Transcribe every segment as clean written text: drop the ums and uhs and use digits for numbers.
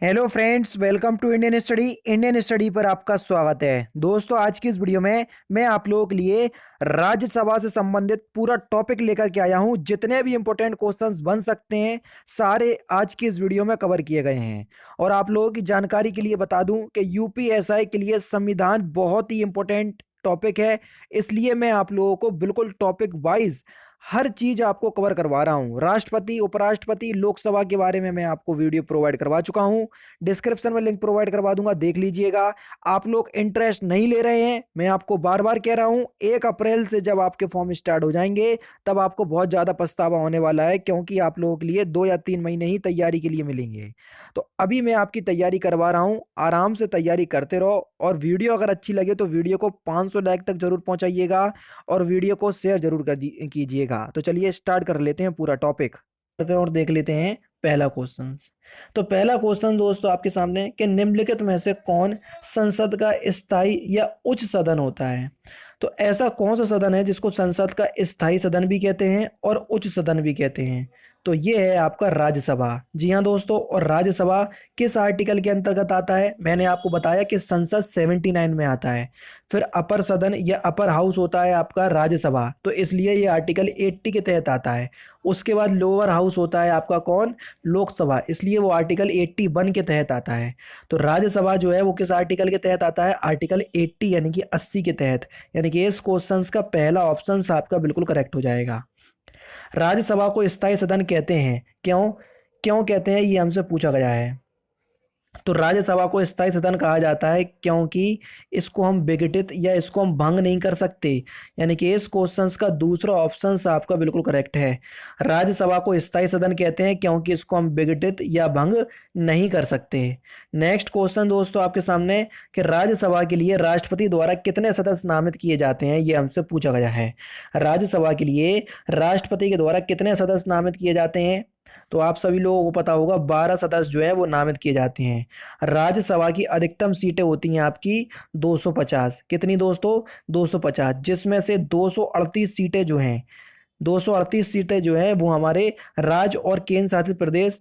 Hello friends, welcome to Indian study पर आपका स्वागत है। दोस्तों, आज की इस वीडियो में मैं आप लोगों के लिए राज्यसभा से संबंधित पूरा टॉपिक लेकर के आया हूं। जितने भी इंपॉर्टेंट क्वेश्चंस बन सकते हैं सारे आज की इस वीडियो में कवर किए गए हैं। और आप लोगों की जानकारी के लिए बता दूं कि यूपीएसआई के लिए संविधान बहुत ही इंपॉर्टेंट टॉपिक है। इसलिए मैं आप लोगों को बिल्कुल टॉपिक वाइज हर चीज आपको कवर करवा रहा हूं। राष्ट्रपति, उपराष्ट्रपति, लोकसभा के बारे में मैं आपको वीडियो प्रोवाइड करवा चुका हूं। डिस्क्रिप्शन में लिंक प्रोवाइड करवा दूंगा, देख लीजिएगा। आप लोग इंटरेस्ट नहीं ले रहे हैं, मैं आपको बार बार कह रहा हूं, 1 अप्रैल से जब आपके फॉर्म स्टार्ट हो जाएंगे तब आपको बहुत ज्यादा पछतावा होने वाला है, क्योंकि आप लोगों के लिए 2 या 3 महीने ही तैयारी के लिए मिलेंगे। तो अभी मैं आपकी तैयारी करवा रहा हूं, आराम से तैयारी करते रहो। और वीडियो अगर अच्छी लगे तो वीडियो को 500 लाइक तक जरूर पहुंचाइएगा और वीडियो को शेयर जरूर कीजिएगा। तो चलिए स्टार्ट कर लेते हैं पूरा टॉपिक करते हैं और देख लेते हैं पहला क्वेश्चन। तो पहला क्वेश्चन दोस्तों आपके सामने कि निम्नलिखित में से कौन संसद का स्थायी या उच्च सदन होता है। तो ऐसा कौन सा सदन है जिसको संसद का स्थायी सदन भी कहते हैं और उच्च सदन भी कहते हैं। तो ये है आपका राज्यसभा। जी हाँ दोस्तों, और राज्यसभा किस आर्टिकल के अंतर्गत आता है, मैंने आपको बताया कि संसद 79 में आता है। फिर अपर सदन या अपर हाउस होता है आपका राज्यसभा, तो इसलिए ये आर्टिकल 80 के तहत आता है। उसके बाद लोअर हाउस होता है आपका कौन, लोकसभा, इसलिए वो आर्टिकल 81 के तहत आता है। तो राज्यसभा जो है वो किस आर्टिकल के तहत आता है, आर्टिकल 80 यानी कि 80 के तहत। यानी कि इस क्वेश्चन का पहला ऑप्शन आपका बिल्कुल करेक्ट हो जाएगा। राज्यसभा को स्थायी सदन कहते हैं, क्यों क्यों कहते हैं, ये हमसे पूछा गया है। तो राज्यसभा को स्थायी सदन कहा जाता है क्योंकि इसको हम विघटित या इसको हम भंग नहीं कर सकते। यानी कि इस क्वेश्चन का दूसरा ऑप्शन आपका बिल्कुल करेक्ट है। राज्यसभा को स्थायी सदन कहते हैं क्योंकि इसको हम विघटित या भंग नहीं कर सकते। नेक्स्ट क्वेश्चन दोस्तों आपके सामने कि राज्यसभा के लिए राष्ट्रपति द्वारा कितने सदस्य नामित किए जाते हैं, ये हमसे पूछा गया है। राज्यसभा के लिए राष्ट्रपति के द्वारा कितने सदस्य नामित किए जाते हैं। तो आप सभी लोगों को पता होगा 12 सदस्य जो है वो नामित किए जाते हैं। राज्यसभा की अधिकतम सीटें होती हैं आपकी 250। कितनी दोस्तों, 250, जिसमें से 238 सीटें जो हैं, 238 सीटें जो है वो हमारे राज्य और केंद्र शासित प्रदेश।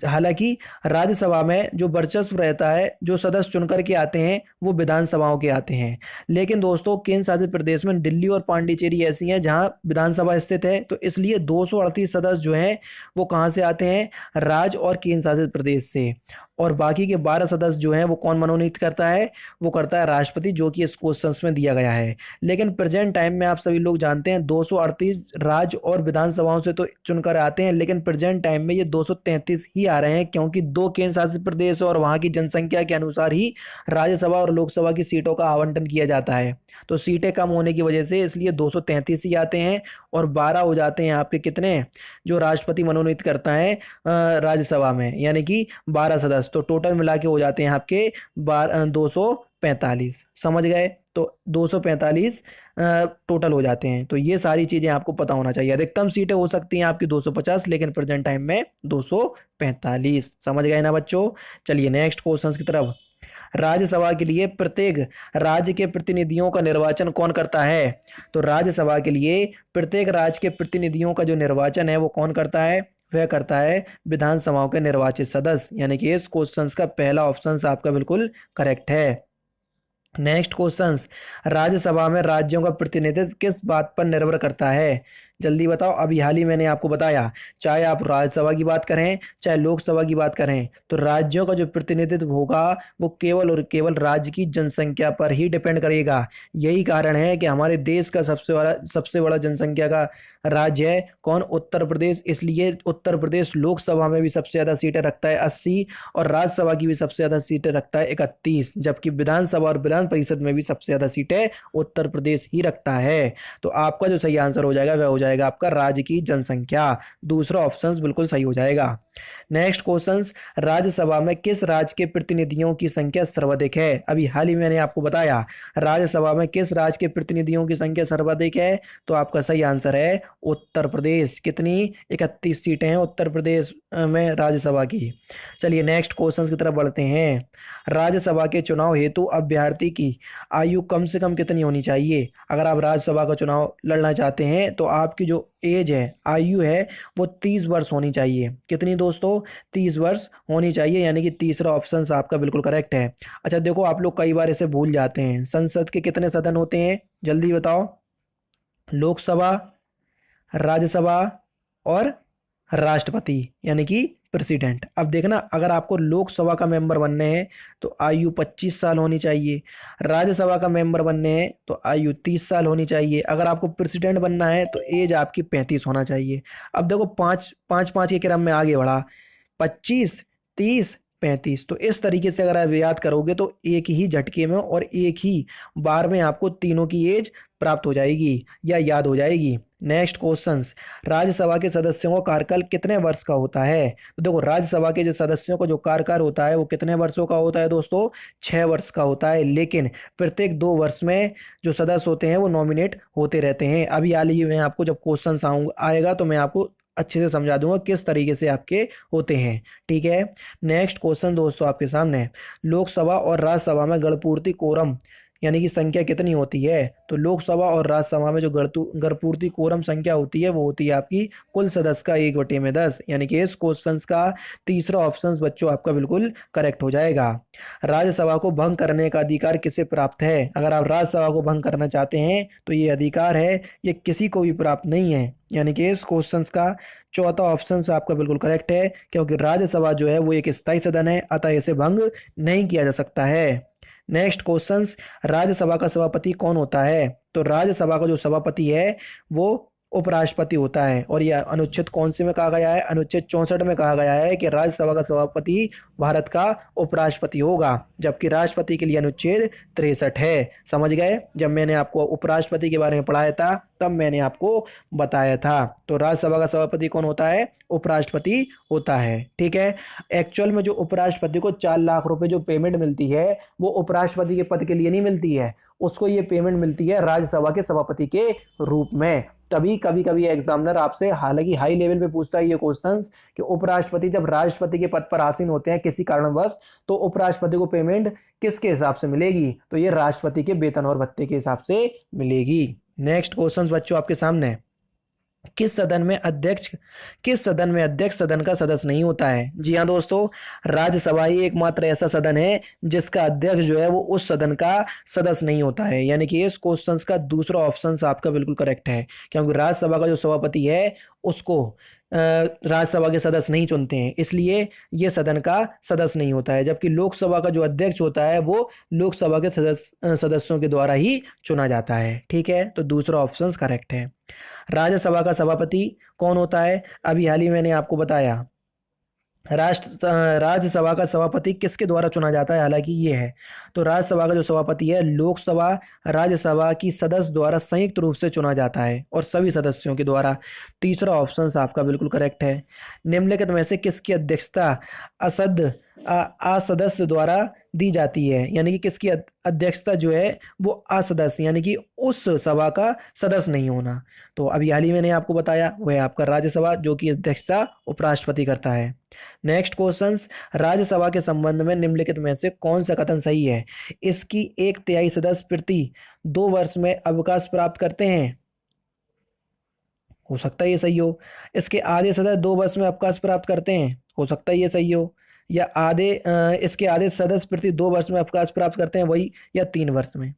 हालांकि राज्यसभा में जो वर्चस्व रहता है, जो सदस्य चुनकर के आते हैं वो विधानसभाओं के आते हैं। लेकिन दोस्तों केंद्र शासित प्रदेश में दिल्ली और पांडिचेरी ऐसी हैं जहां विधानसभा स्थित है, तो इसलिए 238 सदस्य जो हैं वो कहां से आते हैं, राज्य और केंद्र शासित प्रदेश से। और बाकी के 12 सदस्य जो हैं वो कौन मनोनीत करता है, वो करता है राष्ट्रपति, जो कि इस क्वेश्चन में दिया गया है। लेकिन प्रेजेंट टाइम में आप सभी लोग जानते हैं 238 राज्य और विधानसभाओं से तो चुनकर आते हैं, लेकिन प्रेजेंट टाइम में ये 233 ही आ रहे हैं, क्योंकि 2 केंद्र शासित प्रदेश और वहां की जनसंख्या के अनुसार ही राज्यसभा और लोकसभा की सीटों का आवंटन किया जाता है। तो सीटें कम होने की वजह से इसलिए 233 ही आते हैं और 12 हो जाते हैं आपके कितने, जो राष्ट्रपति मनोनीत करता है राज्यसभा में, यानी कि 12 सदस्य। तो टोटल मिला के हो जाते हैं आपके 245। समझ गए, तो 245 टोटल हो जाते हैं। तो ये सारी चीजें आपको पता होना चाहिए। अधिकतम सीटें हो सकती हैं आपकी 250, लेकिन प्रेजेंट टाइम में 245। समझ गए ना बच्चों। चलिए नेक्स्ट क्वेश्चन की तरफ। राज्यसभा के लिए प्रत्येक राज्य के प्रतिनिधियों का निर्वाचन कौन करता है। तो राज्यसभा के लिए प्रत्येक राज्य के प्रतिनिधियों का जो निर्वाचन है वो कौन करता है, वह करता है विधानसभाओं के निर्वाचित सदस्य। यानी कि इस क्वेश्चन का पहला ऑप्शन आपका बिल्कुल करेक्ट है। नेक्स्ट क्वेश्चन, राज्यसभा में राज्यों का प्रतिनिधित्व किस बात पर निर्भर करता है। जल्दी बताओ। अभी हाल ही मैंने आपको बताया, चाहे आप राज्यसभा की बात करें चाहे लोकसभा की बात करें, तो राज्यों का जो प्रतिनिधित्व होगा वो केवल और केवल राज्य की जनसंख्या पर ही डिपेंड करेगा। यही कारण है कि हमारे देश का सबसे बड़ा जनसंख्या का राज्य है कौन, उत्तर प्रदेश। इसलिए उत्तर प्रदेश लोकसभा में भी सबसे ज्यादा सीटें रखता है 80, और राज्यसभा की भी सबसे ज्यादा सीटें रखता है 31, जबकि विधानसभा और विधान परिषद में भी सबसे ज्यादा सीटें उत्तर प्रदेश ही रखता है। तो आपका जो सही आंसर हो जाएगा वह हो जाएगा आपका राज्य की जनसंख्या। दूसरा ऑप्शन बिल्कुल सही हो जाएगा। नेक्स्ट क्वेश्चन, राज्यसभा में किस राज्य के प्रतिनिधियों की संख्या सर्वाधिक है। अभी हाल ही मैंने आपको बताया राज्यसभा में किस राज्य के प्रतिनिधियों की संख्या सर्वाधिक है, तो आपका सही आंसर है उत्तर प्रदेश। कितनी, 31 सीटें हैं उत्तर प्रदेश में राज्यसभा की। चलिए नेक्स्ट क्वेश्चन की तरफ बढ़ते हैं। राज्यसभा के चुनाव हेतु अभ्यर्थी की आयु कम से कम कितनी होनी चाहिए। अगर आप राज्यसभा का चुनाव लड़ना चाहते हैं तो आपकी जो एज है, आयु है, वो 30 वर्ष होनी चाहिए। कितनी दोस्तों? 30 वर्ष होनी चाहिए, यानी कि तीसरा ऑप्शन आपका बिल्कुल करेक्ट है। अच्छा देखो, आप लोग कई बार इसे भूल जाते हैं, संसद के कितने सदन होते हैं, जल्दी बताओ। लोकसभा, राज्यसभा और राष्ट्रपति यानी कि प्रेसिडेंट। अब देखना, अगर आपको लोकसभा का मेंबर बनने हैं तो आयु 25 साल होनी चाहिए, राज्यसभा का मेंबर बनने हैं तो आयु 30 साल होनी चाहिए, अगर आपको प्रेसिडेंट बनना है तो एज आपकी 35 होना चाहिए। अब देखो, पाँच पाँच पाँच के क्रम में आगे बढ़ा, 25, 30, 35। तो इस तरीके से अगर आप याद करोगे तो एक ही झटके में और एक ही बार में आपको तीनों की एज प्राप्त हो जाएगी या याद हो जाएगी। नेक्स्ट क्वेश्चंस, राज्यसभा के सदस्यों का कार्यकाल कितने वर्ष का होता है? तो देखो, राज्यसभा के जो सदस्यों का जो कार्यकाल होता है वो कितने वर्षों का होता है दोस्तों? 6 वर्ष का होता है, लेकिन प्रत्येक 2 वर्ष में जो सदस्य होते हैं वो नॉमिनेट होते रहते हैं। अभी हाल ही में आपको जब क्वेश्चन आएगा तो मैं आपको अच्छे से समझा दूंगा किस तरीके से आपके होते हैं, ठीक है। नेक्स्ट क्वेश्चन दोस्तों आपके सामने है, लोकसभा और राज्यसभा में गणपूर्ति कोरम यानी कि संख्या कितनी होती है? तो लोकसभा और राज्यसभा में जो गणपूर्ति कोरम संख्या होती है वो होती है आपकी कुल सदस्य का 1/10, यानी कि इस क्वेश्चन का तीसरा ऑप्शन बच्चों आपका बिल्कुल करेक्ट हो जाएगा। राज्यसभा को भंग करने का अधिकार किसे प्राप्त है? अगर आप राज्यसभा को भंग करना चाहते हैं तो ये अधिकार है, ये किसी को भी प्राप्त नहीं है, यानी कि इस क्वेश्चन का चौथा ऑप्शन आपका बिल्कुल करेक्ट है, क्योंकि राज्यसभा जो है वो एक स्थायी सदन है, अतः इसे भंग नहीं किया जा सकता है। नेक्स्ट क्वेश्चंस, राज्यसभा का सभापति कौन होता है? तो राज्यसभा का जो सभापति है वो उपराष्ट्रपति होता है, और यह अनुच्छेद कौन से में कहा गया है? अनुच्छेद 64 में कहा गया है कि राज्यसभा का सभापति भारत का उपराष्ट्रपति होगा, जबकि राष्ट्रपति के लिए अनुच्छेद 63 है। समझ गए? जब मैंने आपको उपराष्ट्रपति के बारे में पढ़ाया था तब मैंने आपको बताया था। तो राज्यसभा का सभापति कौन होता है? उपराष्ट्रपति होता है, ठीक है। एक्चुअल में जो उपराष्ट्रपति को 4 लाख रुपए जो पेमेंट मिलती है वो उपराष्ट्रपति के पद के लिए नहीं मिलती है, उसको ये पेमेंट मिलती है राज्यसभा के सभापति के रूप में। तभी कभी कभी एग्जामिनर आपसे, हालांकि हाई लेवल पे पूछता है ये क्वेश्चंस, कि उपराष्ट्रपति जब राष्ट्रपति के पद पर आसीन होते हैं किसी कारणवश तो उपराष्ट्रपति को पेमेंट किसके हिसाब से मिलेगी? तो ये राष्ट्रपति के वेतन और भत्ते के हिसाब से मिलेगी। नेक्स्ट क्वेश्चन बच्चों आपके सामने, किस सदन में अध्यक्ष सदन का सदस्य नहीं होता है? जी हाँ दोस्तों, राज्यसभा ही एकमात्र ऐसा सदन है जिसका अध्यक्ष जो है वो उस सदन का सदस्य नहीं होता है, यानी कि इस क्वेश्चन का दूसरा ऑप्शन आपका बिल्कुल करेक्ट है, क्योंकि राज्यसभा का जो सभापति है उसको राज्यसभा के सदस्य नहीं चुनते हैं, इसलिए ये सदन का सदस्य नहीं होता है, जबकि लोकसभा का जो अध्यक्ष होता है वो लोकसभा के सदस्यों के द्वारा ही चुना जाता है, ठीक है। तो दूसरा ऑप्शन करेक्ट है। राज्यसभा का सभापति कौन होता है? अभी हाल ही मैंने आपको बताया, राज्यसभा का सभापति किसके द्वारा चुना जाता है? हालांकि ये है, तो राज्यसभा का जो सभापति है लोकसभा राज्यसभा की सदस्य द्वारा संयुक्त रूप से चुना जाता है और सभी सदस्यों के द्वारा। तीसरा ऑप्शन आपका बिल्कुल करेक्ट है। निम्नलिखित में से किसकी अध्यक्षता असदस्य द्वारा दी जाती है? यानी कि किसकी अध्यक्षता जो है वो असदस्य यानी कि उस सभा का सदस्य नहीं होना। तो अभी हाल ही मैंने आपको बताया वह आपका राज्यसभा, जो कि अध्यक्षता उपराष्ट्रपति करता है। नेक्स्ट क्वेश्चन, राज्यसभा के संबंध में निम्नलिखित में से कौन सा कथन सही है? इसकी 1/3 सदस्य प्रति 2 वर्ष में अवकाश प्राप्त करते हैं, हो सकता है ये सही हो। इसके आधे सदस्य 2 वर्ष में अवकाश प्राप्त करते हैं, हो सकता है ये सही हो। या इसके आधे सदस्य प्रति 2 वर्ष में अवकाश प्राप्त करते हैं वही, या 3 वर्ष में।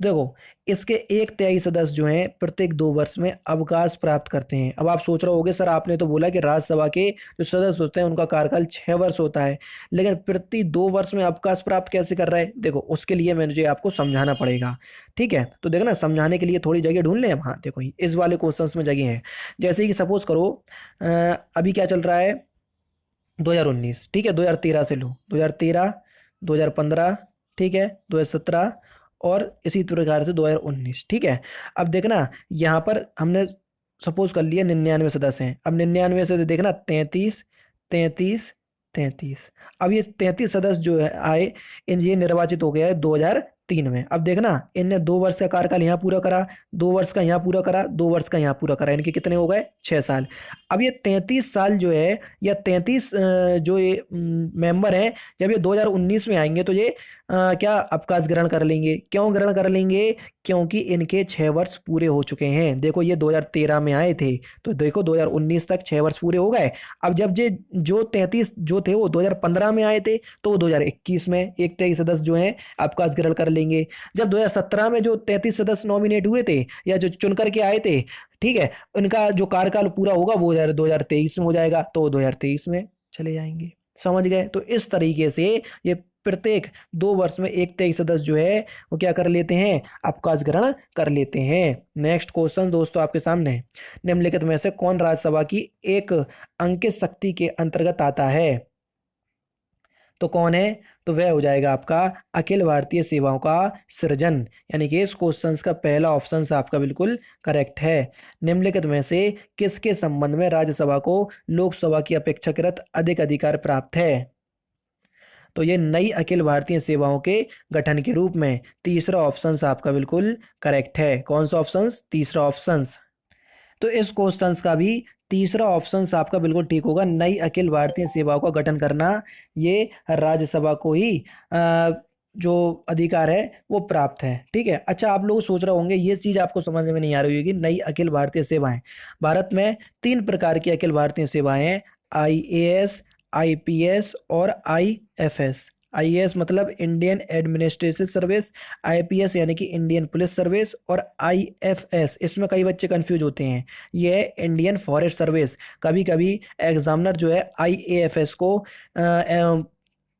देखो, इसके 1/3 सदस्य जो हैं प्रत्येक 2 वर्ष में अवकाश प्राप्त करते हैं। अब आप सोच रहे होगे सर आपने तो बोला कि राज्यसभा के जो सदस्य होते हैं उनका कार्यकाल 6 वर्ष होता है, लेकिन प्रति 2 वर्ष में अवकाश प्राप्त कैसे कर रहे हैं? देखो, उसके लिए मुझे आपको समझाना पड़ेगा, ठीक है। तो देखो ना, समझाने के लिए थोड़ी जगह ढूंढ लें हम। हाँ देखो, इस वाले क्वेश्चन में जगह है। जैसे कि सपोज करो अभी क्या चल रहा है, 2019, ठीक है, 2013 से लो, 2013, 2015, ठीक है, 2017 और इसी प्रकार से 2019, ठीक है। अब देखना, यहाँ पर हमने सपोज कर लिया 99 सदस्य हैं। अब 99 से देखना 33, 33, 33। अब ये 33 सदस्य जो है आए, इन ये निर्वाचित हो गया है 2003 में। अब देखना, इनने 2 वर्ष का कार्यकाल यहाँ पूरा करा, 2 वर्ष का यहाँ पूरा करा, 2 वर्ष का यहाँ पूरा करा, इनके कितने हो गए? 6 साल। अब ये 33 साल जो है, या 33 जो ये मेंबर हैं, जब ये 2019 में आएंगे तो ये क्या अवकाश ग्रहण कर लेंगे। क्यों ग्रहण कर लेंगे? क्योंकि इनके 6 वर्ष पूरे हो चुके हैं। देखो ये 2013 में आए थे, तो देखो 2019 तक 6 वर्ष पूरे हो गए। अब जब जे जो 33 जो थे वो 2015 में आए थे, तो वो 2021 में एक 23 सदस्य जो हैं अवकाश ग्रहण कर लेंगे। जब 2017 में जो 33 सदस्य नॉमिनेट हुए थे या जो चुन करके आए थे, ठीक है, उनका जो कार्यकाल पूरा होगा वो 2023 में हो जाएगा, तो 2023 में चले जाएंगे। समझ गए? तो इस तरीके से ये प्रत्येक 2 वर्ष में एक 23 सदस्य जो है वो क्या कर लेते हैं, अवकाश ग्रहण कर लेते हैं। नेक्स्ट क्वेश्चन दोस्तों आपके सामने है। निम्नलिखित में से कौन राज्यसभा की एक अंकित शक्ति के अंतर्गत आता है? तो कौन है? तो वह हो जाएगा आपका अखिल भारतीय सेवाओं का सृजन। यानी कि इस क्वेश्चन का पहला ऑप्शन आपका बिल्कुल करेक्ट है। निम्नलिखित में से किसके संबंध में राज्यसभा को लोकसभा की अपेक्षाकृत अधिक अधिकार प्राप्त है? तो ये नई अखिल भारतीय सेवाओं के गठन के रूप में। तीसरा ऑप्शन आपका बिल्कुल करेक्ट है। कौन सा ऑप्शन? तीसरा ऑप्शन। तो इस क्वेश्चन का भी तीसरा ऑप्शन आपका बिल्कुल ठीक होगा। नई अखिल भारतीय सेवाओं का गठन करना ये राज्यसभा को ही जो अधिकार है वो प्राप्त है। ठीक है। अच्छा, आप लोग सोच रहे होंगे ये चीज आपको समझ में नहीं आ रही होगी। नई अखिल भारतीय सेवाएं, भारत में 3 प्रकार की अखिल भारतीय सेवाएं हैं, आईएएस, आईपीएस और आईएफएस। आईएएस मतलब इंडियन एडमिनिस्ट्रेटिव सर्विस, आईपीएस यानी कि इंडियन पुलिस सर्विस, और आईएफएस इसमें कई बच्चे कंफ्यूज होते हैं, ये है इंडियन फॉरेस्ट सर्विस। कभी कभी एग्जामिनर जो है आईएएफएस को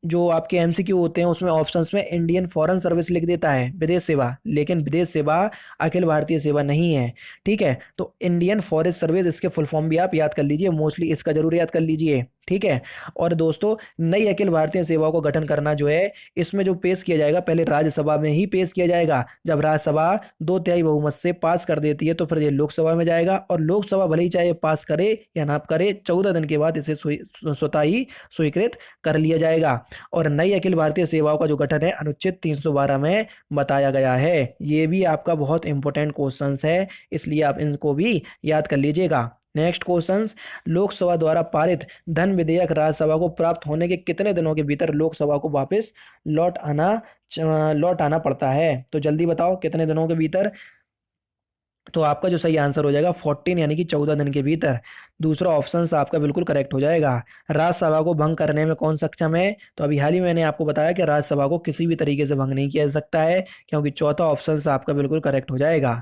जो आपके एमसीक्यू होते हैं उसमें ऑप्शंस में इंडियन फॉरेन सर्विस लिख देता है, विदेश सेवा, लेकिन विदेश सेवा अखिल भारतीय सेवा नहीं है। ठीक है। तो इंडियन फॉरेस्ट सर्विस, इसके फुल फॉर्म भी आप याद कर लीजिए, मोस्टली इसका जरूर याद कर लीजिए। ठीक है। और दोस्तों नई अखिल भारतीय सेवाओं को गठन करना जो है, इसमें जो पेश किया जाएगा पहले राज्यसभा में ही पेश किया जाएगा। जब राज्यसभा 2/3 बहुमत से पास कर देती है तो फिर ये लोकसभा में जाएगा, और लोकसभा भले ही चाहे पास करे या ना करे, 14 दिन के बाद इसे स्वतः ही स्वीकृत कर लिया जाएगा। और नई अखिल भारतीय सेवाओं का जो गठन है अनुच्छेद 312 में बताया गया है। ये भी आपका बहुत इंपॉर्टेंट क्वेश्चन है, इसलिए आप इनको भी याद कर लीजिएगा। नेक्स्ट क्वेश्चन, लोकसभा द्वारा पारित धन विधेयक राज्यसभा को प्राप्त होने के कितने दिनों के भीतर लोकसभा को वापस लौट आना पड़ता है? तो जल्दी बताओ कितने दिनों के भीतर। तो आपका जो सही आंसर हो जाएगा 14 यानी कि 14 दिन के भीतर। दूसरा ऑप्शन आपका बिल्कुल करेक्ट हो जाएगा। राज्यसभा को भंग करने में कौन सक्षम है? तो अभी हाल ही मैंने आपको बताया कि राज्यसभा को किसी भी तरीके से भंग नहीं किया जा सकता है, क्योंकि चौथा ऑप्शन आपका बिल्कुल करेक्ट हो जाएगा।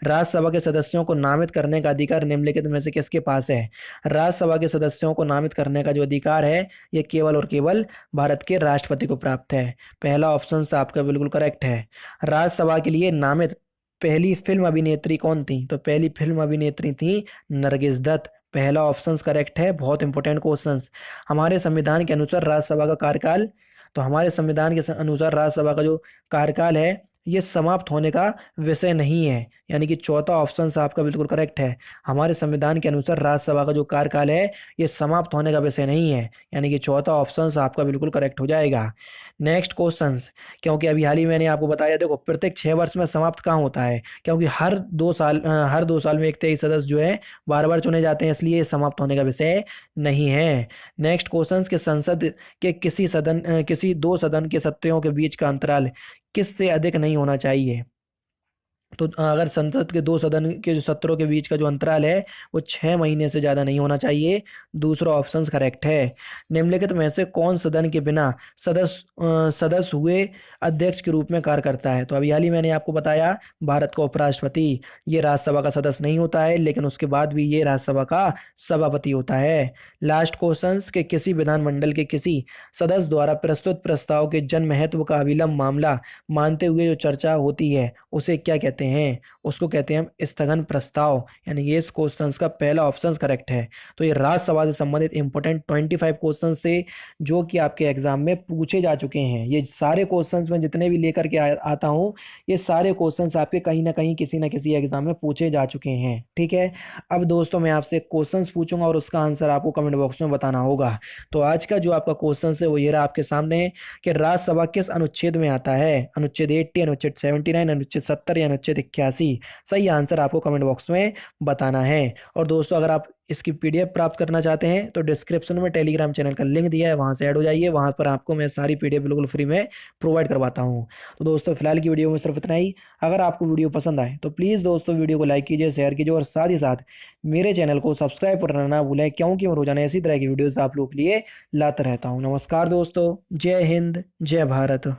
राज्यसभा के सदस्यों को नामित करने का अधिकार निम्नलिखित में से किसके पास है? राज्यसभा के सदस्यों को नामित करने का जो अधिकार है ये केवल और केवल भारत के राष्ट्रपति को प्राप्त है। पहला ऑप्शन आपका बिल्कुल करेक्ट है। राज्यसभा के लिए नामित पहली फिल्म अभिनेत्री कौन थी? तो पहली फिल्म अभिनेत्री थी नरगिस दत्त। पहला ऑप्शन करेक्ट है। बहुत इंपॉर्टेंट क्वेश्चन। हमारे संविधान के अनुसार राज्यसभा का कार्यकाल, तो हमारे संविधान के अनुसार राज्यसभा का जो कार्यकाल है ये समाप्त होने का विषय नहीं है, यानी कि चौथा ऑप्शन आपका बिल्कुल करेक्ट है। हमारे संविधान के अनुसार राज्यसभा का जो कार्यकाल है ये समाप्त होने का विषय नहीं है, यानी कि चौथा ऑप्शन आपका बिल्कुल करेक्ट हो जाएगा। नेक्स्ट क्वेश्चन, क्योंकि अभी हाल ही मैंने आपको बताया, देखो प्रत्येक 6 वर्ष में समाप्त कहाँ होता है, क्योंकि हर दो साल में एक 23 सदस्य जो है बार बार चुने जाते हैं, इसलिए समाप्त होने का विषय नहीं है। नेक्स्ट क्वेश्चन के संसद के किसी 2 सदन के सत्रों के बीच का अंतराल किससे अधिक नहीं होना चाहिए? तो अगर संसद के 2 सदन के जो सत्रों के बीच का जो अंतराल है वो 6 महीने से ज्यादा नहीं होना चाहिए। दूसरा ऑप्शन करेक्ट है। निम्नलिखित में से कौन सदन के बिना सदस्य हुए अध्यक्ष के रूप में कार्य करता है? तो अभी हाल ही मैंने आपको बताया, भारत का उपराष्ट्रपति ये राज्यसभा का सदस्य नहीं होता है, लेकिन उसके बाद भी ये राज्यसभा का सभापति होता है। लास्ट क्वेश्चन के किसी विधानमंडल के किसी सदस्य द्वारा प्रस्तुत प्रस्ताव के जन महत्व का अविलंब मामला मानते हुए जो चर्चा होती है उसे क्या कहते हैं? उसको कहते हैं हम स्थगन प्रस्ताव। यानी ये इस क्वेश्चंस का पहला ऑप्शन करेक्ट है। तो ये राज्यसभा से संबंधित इंपॉर्टेंट 25 क्वेश्चंस थे जो कि आपके एग्जाम में पूछे जा चुके हैं। ये सारे क्वेश्चंस में जितने भी लेकर के आता हूँ, ये सारे क्वेश्चंस आपके कहीं ना कहीं किसी ना किसी एग्जाम में पूछे जा चुके हैं। ठीक है। अब दोस्तों मैं आपसे क्वेश्चंस पूछूंगा और उसका आंसर आपको कमेंट बॉक्स में बताना होगा। तो आज का जो आपका क्वेश्चन है वो ये रहा आपके सामने, कि राज्यसभा किस अनुच्छेद में आता है? अनुच्छेद 80, अनुच्छेद 79, अनुच्छेद 70 या अनुच्छेद 81? होगी? सही आंसर आपको कमेंट बॉक्स में बताना है। और दोस्तों अगर आप इसकी पीडीएफ प्राप्त करना चाहते हैं तो डिस्क्रिप्शन में टेलीग्राम चैनल का लिंक दिया है, वहां से ऐड हो जाइए। वहां पर आपको मैं सारी पीडीएफ बिल्कुल फ्री में प्रोवाइड करवाता हूँ। तो दोस्तों फिलहाल की वीडियो में सिर्फ इतना ही। अगर आपको वीडियो पसंद आए तो प्लीज़ दोस्तों वीडियो को लाइक कीजिए, शेयर कीजिए और साथ ही साथ मेरे चैनल को सब्सक्राइब करना ना भूलें, क्योंकि मैं रोजाना इसी तरह की वीडियोस आप लोग के लिए लाता रहता हूँ। नमस्कार दोस्तों, जय हिंद, जय भारत।